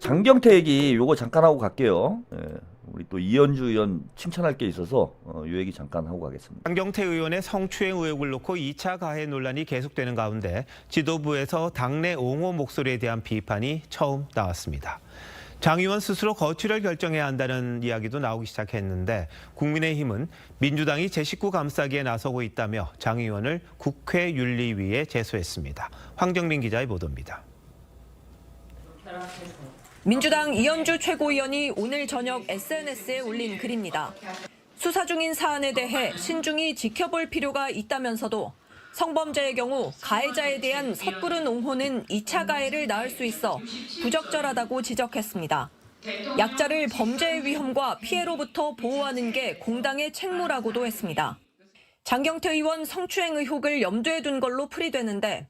장경태 얘기 요거 잠깐 하고 갈게요. 예, 우리 또 이현주 의원 칭찬할 게 있어서 요 얘기 잠깐 하고 가겠습니다. 장경태 의원의 성추행 의혹을 놓고 2차 가해 논란이 계속되는 가운데 지도부에서 당내 옹호 목소리에 대한 비판이 처음 나왔습니다. 장 의원 스스로 거취를 결정해야 한다는 이야기도 나오기 시작했는데 국민의힘은 민주당이 제19 감싸기에 나서고 있다며 장 의원을 국회 윤리위에 제소했습니다. 황정민 기자의 보도입니다. 민주당 이현주 최고위원이 오늘 저녁 SNS에 올린 글입니다. 수사 중인 사안에 대해 신중히 지켜볼 필요가 있다면서도 성범죄의 경우 가해자에 대한 섣부른 옹호는 2차 가해를 낳을 수 있어 부적절하다고 지적했습니다. 약자를 범죄의 위험과 피해로부터 보호하는 게 공당의 책무라고도 했습니다. 장경태 의원 성추행 의혹을 염두에 둔 걸로 풀이되는데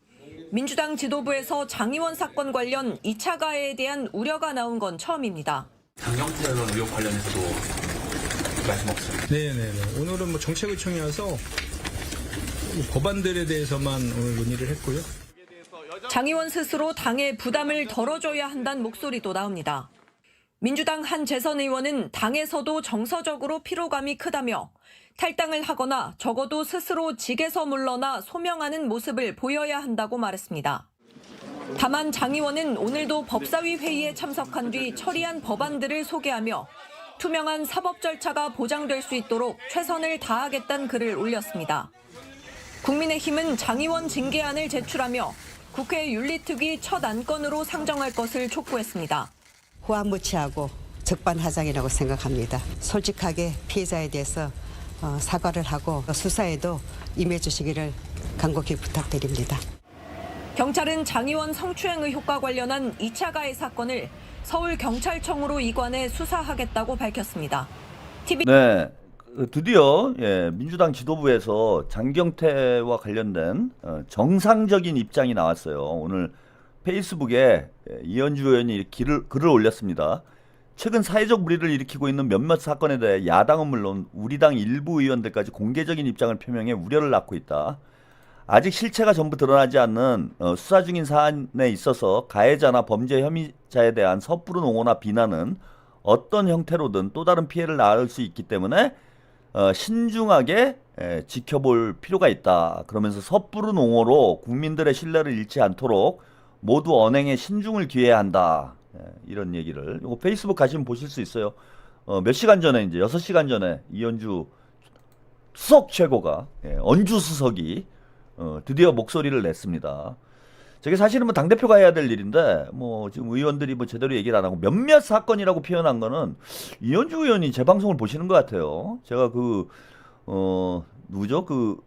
민주당 지도부에서 장 의원 사건 관련 2차 가해에 대한 우려가 나온 건 처음입니다. 장경태 의원 의혹 관련해서도 말씀 없어요. 네네네. 오늘은 정책의총이어서 법안들에 대해서만 오늘 논의를 했고요. 장 의원 스스로 당의 부담을 덜어줘야 한다는 목소리도 나옵니다. 민주당 한 재선 의원은 당에서도 정서적으로 피로감이 크다며 탈당을 하거나 적어도 스스로 직에서 물러나 소명하는 모습을 보여야 한다고 말했습니다. 다만 장 의원은 오늘도 법사위 회의에 참석한 뒤 처리한 법안들을 소개하며 투명한 사법 절차가 보장될 수 있도록 최선을 다하겠다는 글을 올렸습니다. 국민의힘은 장 의원 징계안을 제출하며 국회 윤리특위 첫 안건으로 상정할 것을 촉구했습니다. 후한무치하고 적반하장이라고 생각합니다. 솔직하게 피해자에 대해서 사과를 하고 수사에도 임해주시기를 간곡히 부탁드립니다. 경찰은 장 의원 성추행 의혹과 관련한 2차 가해 사건을 서울경찰청으로 이관해 수사하겠다고 밝혔습니다. 네, 드디어 민주당 지도부에서 장경태와 관련된 정상적인 입장이 나왔어요. 오늘 페이스북에 이현주 의원이 글을 올렸습니다. 최근 사회적 물의를 일으키고 있는 몇몇 사건에 대해 야당은 물론 우리 당 일부 의원들까지 공개적인 입장을 표명해 우려를 낳고 있다. 아직 실체가 전부 드러나지 않는 수사 중인 사안에 있어서 가해자나 범죄 혐의자에 대한 섣부른 옹호나 비난은 어떤 형태로든 또 다른 피해를 낳을 수 있기 때문에 신중하게 지켜볼 필요가 있다. 그러면서 섣부른 옹호로 국민들의 신뢰를 잃지 않도록 모두 언행에 신중을 기해야 한다. 이런 얘기를 이거 페이스북 가시면 보실 수 있어요. 몇 시간 전에 이제 6시간 전에 이현주 수석 최고가 언주 수석이 드디어 목소리를 냈습니다. 저게 사실은 뭐 당대표가 해야 될 일인데 뭐 지금 의원들이 뭐 제대로 얘기를 안 하고 몇몇 사건이라고 표현한 거는 이현주 의원이 제 방송을 보시는 것 같아요. 제가 누구죠? 그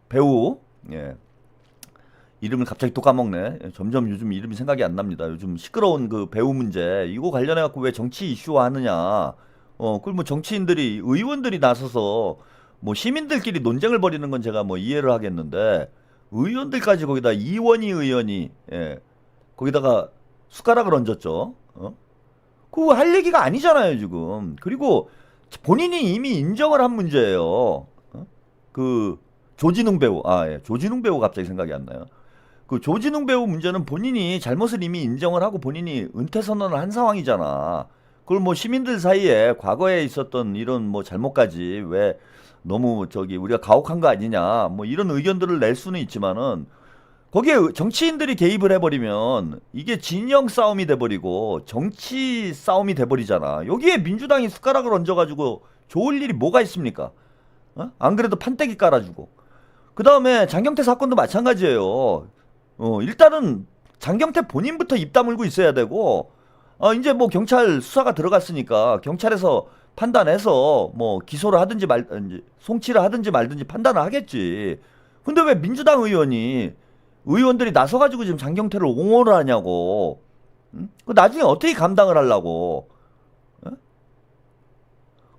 배우 이름을 갑자기 또 까먹네. 점점 요즘 이름이 생각이 안 납니다. 요즘 시끄러운 그 배우 문제 이거 관련해 갖고 왜 정치 이슈화 하느냐. 그걸 뭐 정치인들이 의원들이 나서서 뭐 시민들끼리 논쟁을 벌이는 건 제가 뭐 이해를 하겠는데 의원들까지 거기다 이원희 의원이 거기다가 숟가락을 얹었죠. 그거 할 얘기가 아니잖아요 지금. 그리고 본인이 이미 인정을 한 문제예요. 그 조진웅 배우 조진웅 배우 갑자기 생각이 안 나요. 그 조진웅 배우 문제는 본인이 잘못을 이미 인정을 하고 본인이 은퇴 선언을 한 상황이잖아. 그걸 뭐 시민들 사이에 과거에 있었던 이런 뭐 잘못까지 왜 너무 우리가 가혹한 거 아니냐 뭐 이런 의견들을 낼 수는 있지만은 거기에 정치인들이 개입을 해버리면 이게 진영 싸움이 돼버리고 정치 싸움이 돼버리잖아. 여기에 민주당이 숟가락을 얹어가지고 좋을 일이 뭐가 있습니까? 안 그래도 판때기 깔아주고. 그 다음에 장경태 사건도 마찬가지예요. 일단은 장경태 본인부터 입 다물고 있어야 되고 이제 뭐 경찰 수사가 들어갔으니까 경찰에서 판단해서 뭐 기소를 하든지 말든지 송치를 하든지 말든지 판단을 하겠지. 근데 왜 민주당 의원들이 나서가지고 지금 장경태를 옹호를 하냐고. 그 나중에 어떻게 감당을 하려고.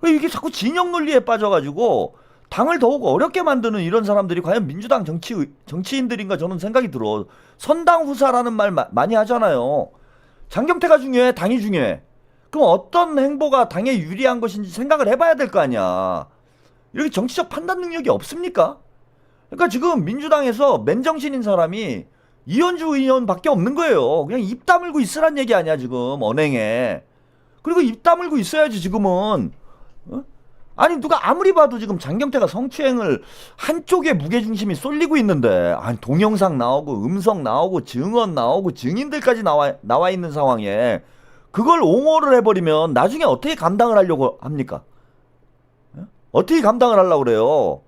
이게 자꾸 진영 논리에 빠져가지고 당을 더욱 어렵게 만드는 이런 사람들이 과연 민주당 정치인들인가 저는 생각이 들어. 선당 후사라는 말 많이 하잖아요. 장경태가 중요해? 당이 중요해? 그럼 어떤 행보가 당에 유리한 것인지 생각을 해봐야 될 거 아니야. 이렇게 정치적 판단 능력이 없습니까? 그러니까 지금 민주당에서 맨정신인 사람이 이현주 의원밖에 없는 거예요. 그냥 입 다물고 있으란 얘기 아니야 지금 언행에. 그리고 입 다물고 있어야지 지금은. 어? 아니 누가 아무리 봐도 지금 장경태가 성추행을 한쪽에 무게중심이 쏠리고 있는데 아니 동영상 나오고 음성 나오고 증언 나오고 증인들까지 나와 있는 상황에 그걸 옹호를 해버리면 나중에 어떻게 감당을 하려고 합니까? 어떻게 감당을 하려고 그래요?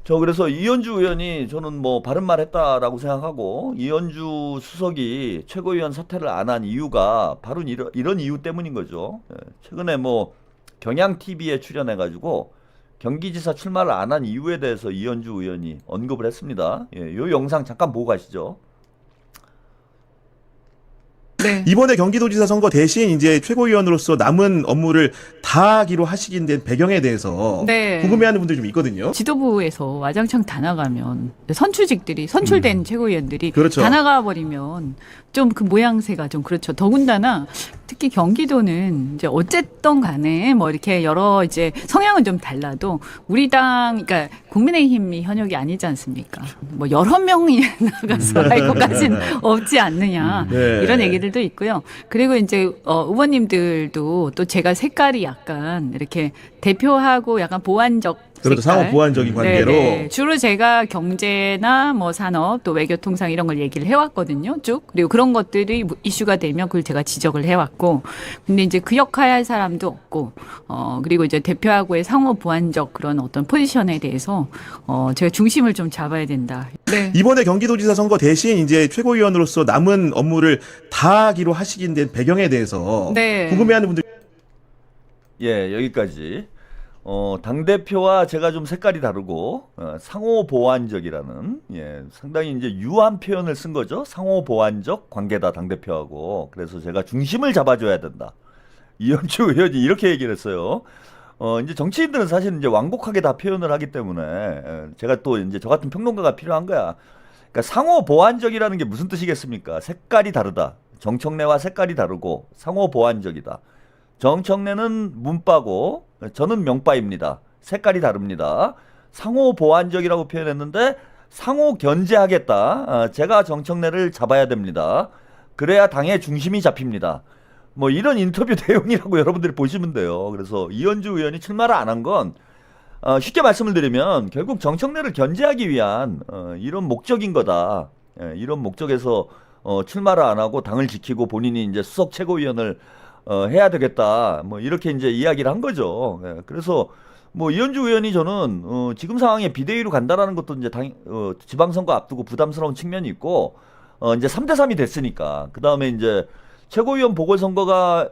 저 그래서 이현주 의원이 저는 뭐 바른 말 했다라고 생각하고 이현주 수석이 최고위원 사퇴를 안 한 이유가 바로 이런 이유 때문인 거죠. 최근에 뭐 경향TV에 출연해가지고 경기지사 출마를 안 한 이유에 대해서 이현주 의원이 언급을 했습니다. 요 영상 잠깐 보고 가시죠. 이번에 경기도지사 선거 대신 이제 최고위원으로서 남은 업무를 다 하기로 하시게 된 배경에 대해서 네. 궁금해하는 분들이 좀 있거든요. 지도부에서 와장창 다 나가면 선출직들이 선출된 최고위원들이 그렇죠. 다 나가 버리면 좀 그 모양새가 좀 그렇죠. 더군다나 특히 경기도는 이제 어쨌든 간에 뭐 이렇게 여러 이제 성향은 좀 달라도 우리 당 그러니까 국민의힘이 현역이 아니지 않습니까? 뭐 여러 명이 나가서 할 것까지는 없지 않느냐 네. 이런 얘기들도 있고요. 그리고 이제 의원님들도 또 제가 색깔이 약간 이렇게 대표하고 약간 보완적 그렇죠. 색깔. 상호 보완적인 관계로. 네네. 주로 제가 경제나 뭐 산업 또 외교통상 이런 걸 얘기를 해왔거든요. 쭉. 그리고 그런 것들이 이슈가 되면 그걸 제가 지적을 해왔고. 근데 이제 그 역할 할 사람도 없고, 그리고 이제 대표하고의 상호 보완적 그런 어떤 포지션에 대해서, 제가 중심을 좀 잡아야 된다. 네. 이번에 경기도지사 선거 대신 이제 최고위원으로서 남은 업무를 다 하기로 하시게 된 배경에 대해서 네. 궁금해하는 분들. 예, 여기까지. 당대표와 제가 좀 색깔이 다르고, 상호 보완적이라는, 상당히 이제 유한 표현을 쓴 거죠. 상호 보완적 관계다, 당대표하고. 그래서 제가 중심을 잡아줘야 된다. 이현주 의원이 이렇게 얘기를 했어요. 이제 정치인들은 사실 이제 완곡하게 다 표현을 하기 때문에, 제가 또 이제 저 같은 평론가가 필요한 거야. 그러니까 상호 보완적이라는 게 무슨 뜻이겠습니까? 색깔이 다르다. 정청래와 색깔이 다르고, 상호 보완적이다. 정청래는 문바고 저는 명바입니다. 색깔이 다릅니다. 상호 보완적이라고 표현했는데 상호 견제하겠다. 제가 정청래를 잡아야 됩니다. 그래야 당의 중심이 잡힙니다. 뭐 이런 인터뷰 내용이라고 여러분들이 보시면 돼요. 그래서 이현주 의원이 출마를 안 한 건 쉽게 말씀을 드리면 결국 정청래를 견제하기 위한 이런 목적인 거다. 이런 목적에서 출마를 안 하고 당을 지키고 본인이 이제 수석 최고위원을 해야 되겠다. 뭐 이렇게 이제 이야기를 한 거죠. 그래서 뭐 이현주 의원이 저는 지금 상황에 비대위로 간다라는 것도 이제 지방선거 앞두고 부담스러운 측면이 있고 이제 3대3이 됐으니까 그 다음에 이제 최고위원 보궐선거가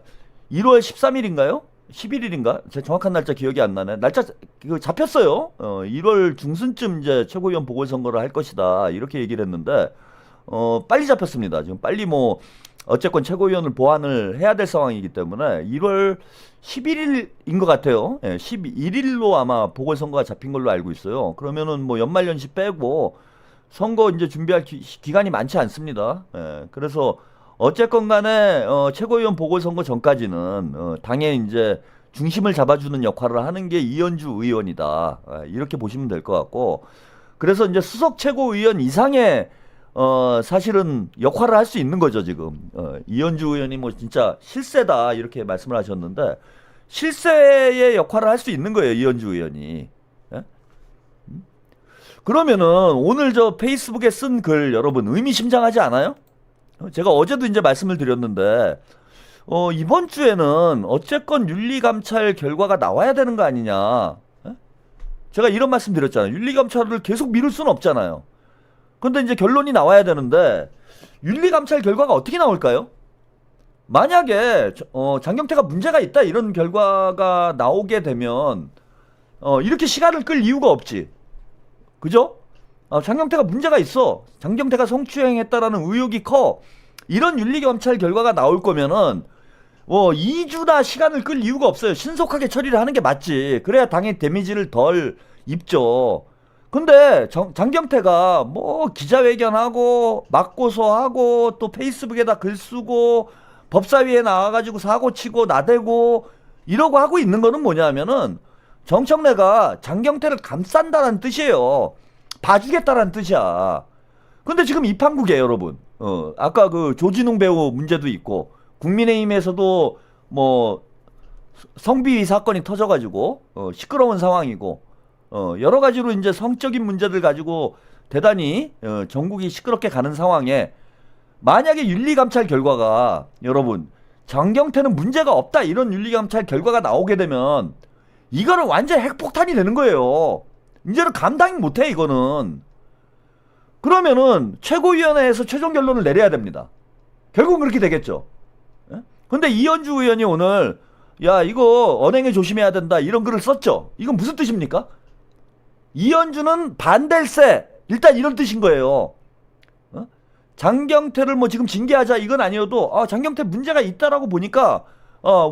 1월 13일인가요? 11일인가? 제 정확한 날짜 기억이 안 나네. 날짜 잡혔어요. 1월 중순쯤 이제 최고위원 보궐선거를 할 것이다. 이렇게 얘기를 했는데 빨리 잡혔습니다. 지금 빨리 뭐 어쨌건 최고위원을 보완을 해야 될 상황이기 때문에 1월 11일인 것 같아요. 11일로 아마 보궐선거가 잡힌 걸로 알고 있어요. 그러면은 뭐 연말연시 빼고 선거 이제 준비할 기간이 많지 않습니다. 그래서 어쨌건 간에 최고위원 보궐선거 전까지는 당의 이제 중심을 잡아주는 역할을 하는 게 이현주 의원이다. 이렇게 보시면 될 것 같고 그래서 이제 수석 최고위원 이상의 사실은 역할을 할 수 있는 거죠, 지금. 이현주 의원이 뭐 진짜 실세다, 이렇게 말씀을 하셨는데, 실세의 역할을 할 수 있는 거예요, 이현주 의원이. 예? 그러면은, 오늘 저 페이스북에 쓴 글 여러분 의미심장하지 않아요? 제가 어제도 이제 말씀을 드렸는데, 이번 주에는 어쨌건 윤리감찰 결과가 나와야 되는 거 아니냐. 예? 제가 이런 말씀 드렸잖아요. 윤리감찰을 계속 미룰 수는 없잖아요. 근데 이제 결론이 나와야 되는데 윤리감찰 결과가 어떻게 나올까요? 만약에 장경태가 문제가 있다 이런 결과가 나오게 되면 이렇게 시간을 끌 이유가 없지. 그죠? 장경태가 문제가 있어. 장경태가 성추행했다라는 의혹이 커. 이런 윤리감찰 결과가 나올 거면은 2주나 시간을 끌 이유가 없어요. 신속하게 처리를 하는 게 맞지. 그래야 당의 데미지를 덜 입죠. 근데 장경태가 뭐 기자회견하고 맞고소하고 또 페이스북에다 글 쓰고 법사위에 나와가지고 사고치고 나대고 이러고 하고 있는 거는 뭐냐면은 정청래가 장경태를 감싼다는 뜻이에요. 봐주겠다라는 뜻이야. 근데 지금 이 판국이에요, 여러분. 아까 그 조진웅 배우 문제도 있고, 국민의힘에서도 뭐 성비위 사건이 터져가지고 시끄러운 상황이고, 여러 가지로 이제 성적인 문제들 가지고 대단히 전국이 시끄럽게 가는 상황에, 만약에 윤리감찰 결과가, 여러분, 장경태는 문제가 없다, 이런 윤리감찰 결과가 나오게 되면 이거는 완전 핵폭탄이 되는 거예요. 이제는 감당이 못해, 이거는. 그러면은 최고위원회에서 최종 결론을 내려야 됩니다. 결국은 그렇게 되겠죠. 예? 근데 이현주 의원이 오늘 야 이거 언행에 조심해야 된다 이런 글을 썼죠. 이건 무슨 뜻입니까? 이현주는 반댈세, 일단 이런 뜻인 거예요. 장경태를 뭐 지금 징계하자 이건 아니어도 장경태 문제가 있다라고 보니까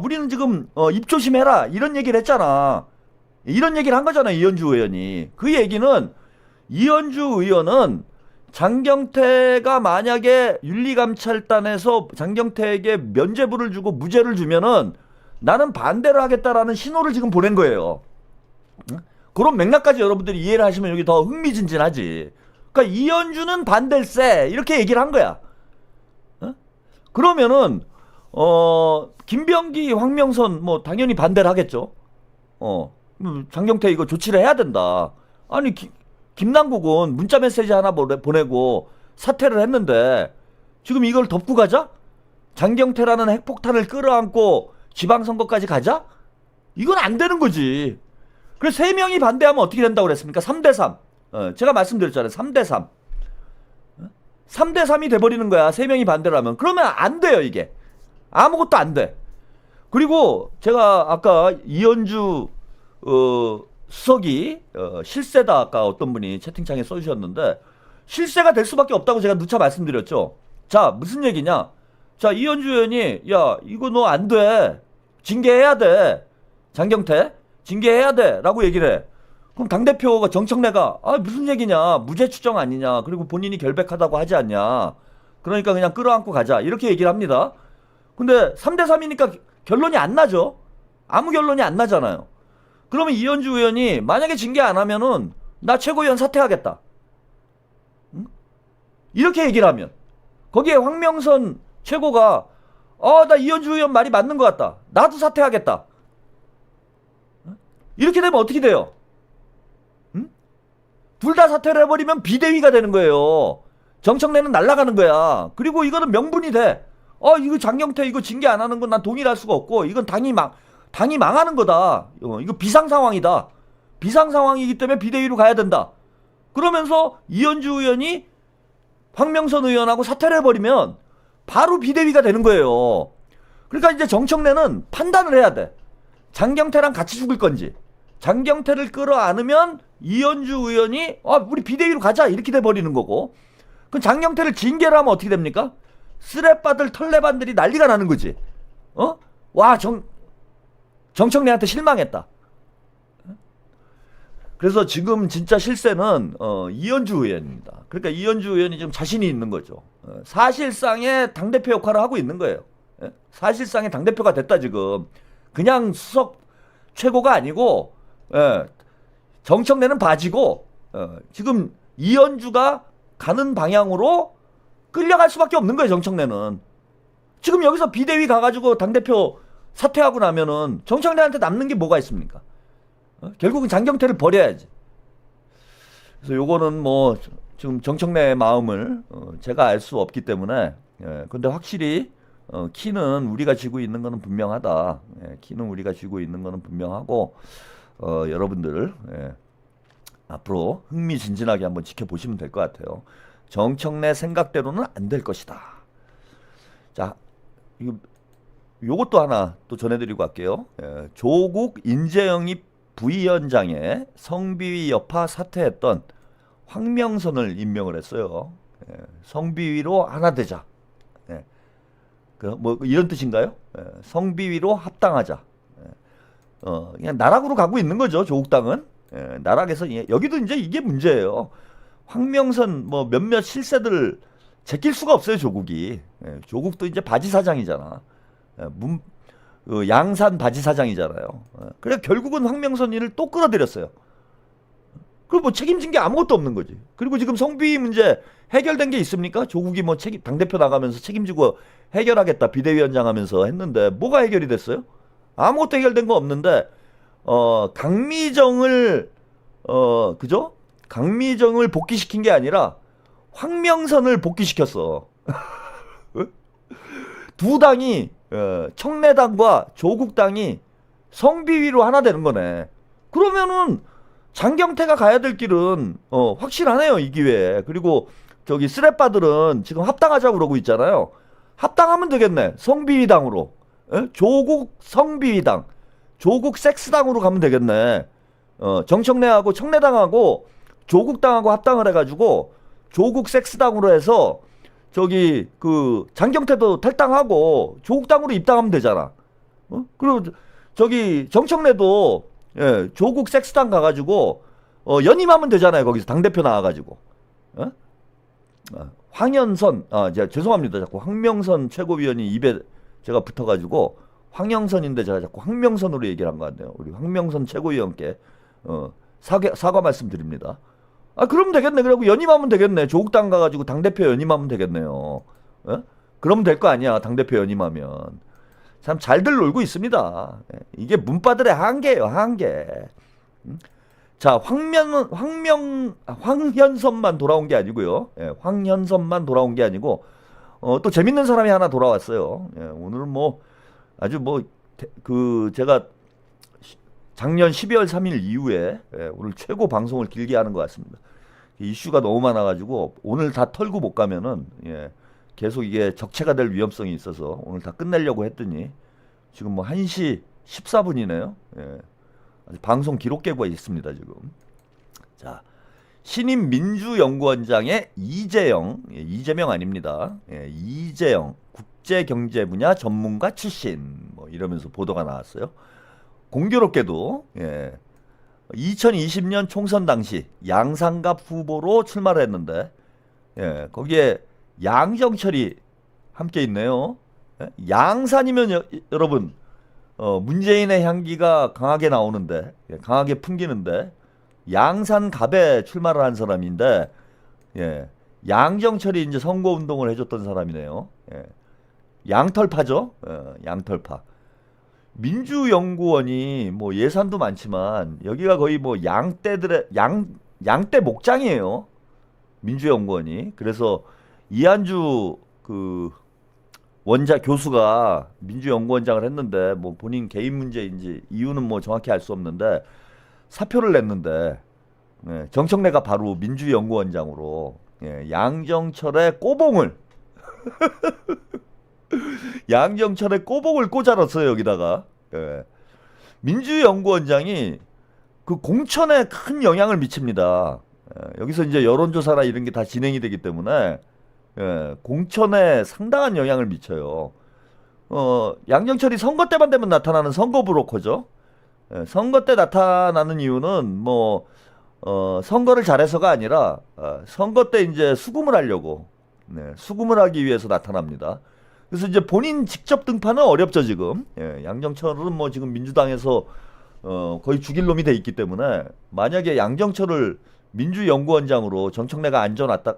우리는 지금 입조심해라 이런 얘기를 했잖아. 이런 얘기를 한 거잖아, 이현주 의원이. 그 얘기는 이현주 의원은 장경태가 만약에 윤리감찰단에서 장경태에게 면죄부를 주고 무죄를 주면은 나는 반대를 하겠다라는 신호를 지금 보낸 거예요. 그런 맥락까지 여러분들이 이해를 하시면 여기 더 흥미진진하지. 그러니까 이현주는 반댈세 이렇게 얘기를 한 거야. 그러면은 김병기, 황명선 뭐 당연히 반대를 하겠죠. 장경태 이거 조치를 해야 된다. 아니 김남국은 문자 메시지 하나 보내고 사퇴를 했는데 지금 이걸 덮고 가자? 장경태라는 핵폭탄을 끌어안고 지방선거까지 가자? 이건 안 되는 거지. 그래서 3명이 반대하면 어떻게 된다고 그랬습니까? 3대3. 제가 말씀드렸잖아요. 3대3. 3대3이 돼버리는 거야. 3명이 반대를 하면. 그러면 안 돼요, 이게. 아무것도 안 돼. 그리고 제가 아까 이현주 수석이 실세다 아까 어떤 분이 채팅창에 써주셨는데 실세가 될 수밖에 없다고 제가 누차 말씀드렸죠. 자, 무슨 얘기냐? 자, 이현주 의원이 야 이거 너 안 돼. 징계해야 돼. 장경태 징계해야 돼 라고 얘기를 해. 그럼 당대표가 정청래가 무슨 얘기냐, 무죄 추정 아니냐, 그리고 본인이 결백하다고 하지 않냐, 그러니까 그냥 끌어안고 가자 이렇게 얘기를 합니다. 근데 3대3이니까 결론이 안 나죠. 아무 결론이 안 나잖아요. 그러면 이현주 의원이 만약에 징계 안 하면은 나 최고위원 사퇴하겠다, 응? 이렇게 얘기를 하면 거기에 황명선 최고가 나 이현주 의원 말이 맞는 것 같다, 나도 사퇴하겠다, 응? 이렇게 되면 어떻게 돼요? 응? 둘 다 사퇴를 해버리면 비대위가 되는 거예요. 정청래는 날아가는 거야. 그리고 이거는 명분이 돼. 이거 장경태 이거 징계 안 하는 건 난 동의할 수가 없고 이건 당이 망하는 거다. 이거 비상 상황이다. 비상 상황이기 때문에 비대위로 가야 된다. 그러면서 이현주 의원이 황명선 의원하고 사퇴를 해버리면 바로 비대위가 되는 거예요. 그러니까 이제 정청래는 판단을 해야 돼. 장경태랑 같이 죽을 건지. 장경태를 끌어안으면 이현주 의원이 우리 비대위로 가자 이렇게 돼버리는 거고, 그럼 장경태를 징계를 하면 어떻게 됩니까? 쓰레빠들 털레반들이 난리가 나는 거지. 와 정청래한테 실망했다. 그래서 지금 진짜 실세는 이현주 의원입니다. 그러니까 이현주 의원이 좀 자신이 있는 거죠. 사실상의 당대표 역할을 하고 있는 거예요. 사실상의 당대표가 됐다 지금. 그냥 수석 최고가 아니고 정청래는 바지고 지금 이현주가 가는 방향으로 끌려갈 수밖에 없는 거예요. 정청래는 지금 여기서 비대위 가가지고 당대표 사퇴하고 나면은 정청래한테 남는 게 뭐가 있습니까? 결국은 장경태를 버려야지. 그래서 요거는 뭐 지금 정청래의 마음을 제가 알 수 없기 때문에 근데 확실히 키는 우리가 쥐고 있는 거는 분명하다. 키는 우리가 쥐고 있는 거는 분명하고 여러분들 앞으로 흥미진진하게 한번 지켜보시면 될 것 같아요. 정청래 생각대로는 안 될 것이다. 자, 요것도 하나 또 전해드리고 갈게요. 조국 인재영입 부위원장에 성비위 여파 사퇴했던 황명선을 임명을 했어요. 성비위로 하나 되자. 뭐 이런 뜻인가요? 성비위로 합당하자. 그냥 나락으로 가고 있는 거죠. 조국당은. 나락에서 여기도 이제 이게 문제예요. 황명선 뭐 몇몇 실세들 제낄 수가 없어요. 조국이. 조국도 이제 바지 사장이잖아. 양산 바지 사장이잖아요. 그래 결국은 황명선 일을 또 끌어들였어요. 그리고 뭐 책임진 게 아무것도 없는 거지. 그리고 지금 성비 문제 해결된 게 있습니까? 조국이 뭐 당대표 나가면서 책임지고 해결하겠다 비대위원장 하면서 했는데 뭐가 해결이 됐어요? 아무것도 해결된 거 없는데 강미정을 그죠? 강미정을 복귀시킨 게 아니라 황명선을 복귀시켰어. 두 당이 청래당과 조국당이 성비위로 하나 되는 거네. 그러면은 장경태가 가야 될 길은 확실하네요, 이 기회에. 그리고 저기 쓰레빠들은 지금 합당하자고 그러고 있잖아요. 합당하면 되겠네. 성비위당으로. 조국 성비위당. 조국 섹스당으로 가면 되겠네. 정청래하고 청래당하고 조국당하고 합당을 해가지고 조국 섹스당으로 해서 저기 그 장경태도 탈당하고 조국당으로 입당하면 되잖아. 그리고 저기 정청래도 조국 섹스당 가가지고 연임하면 되잖아요. 거기서 당대표 나와가지고. 황현선 죄송합니다. 자꾸 황명선 최고위원이 입에 제가 붙어가지고 황영선인데 제가 자꾸 황명선으로 얘기를 한 것 같네요. 우리 황명선 최고위원께 사과 말씀드립니다. 그러면 되겠네. 그리고 연임하면 되겠네. 조국당 가가지고 당대표 연임하면 되겠네요. 그러면 될 거 아니야. 당대표 연임하면. 참 잘들 놀고 있습니다. 이게 문바들의 한계예요. 한계. 자, 황현선만 돌아온 게 아니고요. 황현선만 돌아온 게 아니고 또 재밌는 사람이 하나 돌아왔어요. 오늘은 뭐 아주 제가 작년 12월 3일 이후에 오늘 최고 방송을 길게 하는 것 같습니다. 이슈가 너무 많아가지고 오늘 다 털고 못 가면은 계속 이게 적체가 될 위험성이 있어서 오늘 다 끝내려고 했더니 지금 뭐 1시 14분이네요. 아주 방송 기록계가 있습니다 지금. 자, 신임 민주연구원장의 이재명 아닙니다. 이재영 국제경제 분야 전문가 출신 뭐 이러면서 보도가 나왔어요. 공교롭게도 2020년 총선 당시 양산갑 후보로 출마를 했는데 거기에 양정철이 함께 있네요. 양산이면 여러분 문재인의 향기가 강하게 나오는데 강하게 풍기는데 양산갑에 출마를 한 사람인데 양정철이 이제 선거운동을 해줬던 사람이네요. 양털파죠. 양털파. 민주연구원이 뭐 예산도 많지만 여기가 거의 뭐 양떼 목장이에요. 민주연구원이. 그래서 이한주 그 교수가 민주연구원장을 했는데 뭐 본인 개인 문제인지 이유는 뭐 정확히 알 수 없는데 사표를 냈는데 정청래가 바로 민주연구원장으로 양정철의 꼬봉을 양정철의 꼬복을 꽂아놨어요 여기다가. 민주연구원장이 그 공천에 큰 영향을 미칩니다. 여기서 이제 여론조사나 이런 게 다 진행이 되기 때문에 공천에 상당한 영향을 미쳐요. 양정철이 선거 때만 되면 나타나는 선거 브로커죠. 선거 때 나타나는 이유는 뭐 선거를 잘해서가 아니라 선거 때 이제 수금을 하려고 수금을 하기 위해서 나타납니다. 그래서 이제 본인 직접 등판은 어렵죠 지금. 양정철은 뭐 지금 민주당에서 거의 죽일 놈이 돼 있기 때문에 만약에 양정철을 민주연구원장으로 정청래가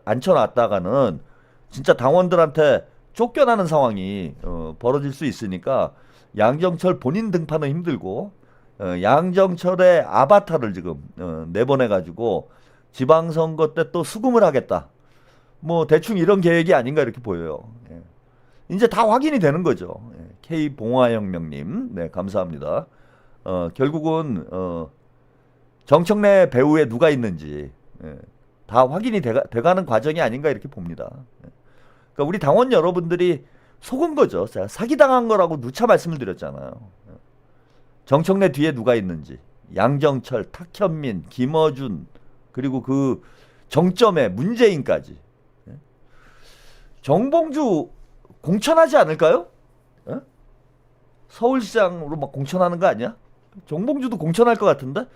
앉혀놨다가는 진짜 당원들한테 쫓겨나는 상황이 벌어질 수 있으니까 양정철 본인 등판은 힘들고 양정철의 아바타를 지금 내보내가지고 지방선거 때 또 수금을 하겠다. 뭐 대충 이런 계획이 아닌가 이렇게 보여요. 이제 다 확인이 되는 거죠. K봉화혁명님, 네 감사합니다. 결국은 정청래 배후에 누가 있는지 다 확인이 돼가는 과정이 아닌가 이렇게 봅니다. 그러니까 우리 당원 여러분들이 속은 거죠. 제가 사기당한 거라고 누차 말씀을 드렸잖아요. 정청래 뒤에 누가 있는지 양정철, 탁현민, 김어준 그리고 그 정점에 문재인까지. 정봉주 공천하지 않을까요? 서울시장으로 막 공천하는 거 아니야? 정봉주도 공천할 것 같은데?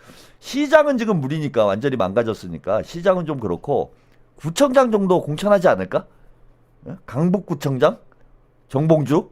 시장은 지금 무리니까 완전히 망가졌으니까 시장은 좀 그렇고 구청장 정도 공천하지 않을까? 강북구청장? 정봉주?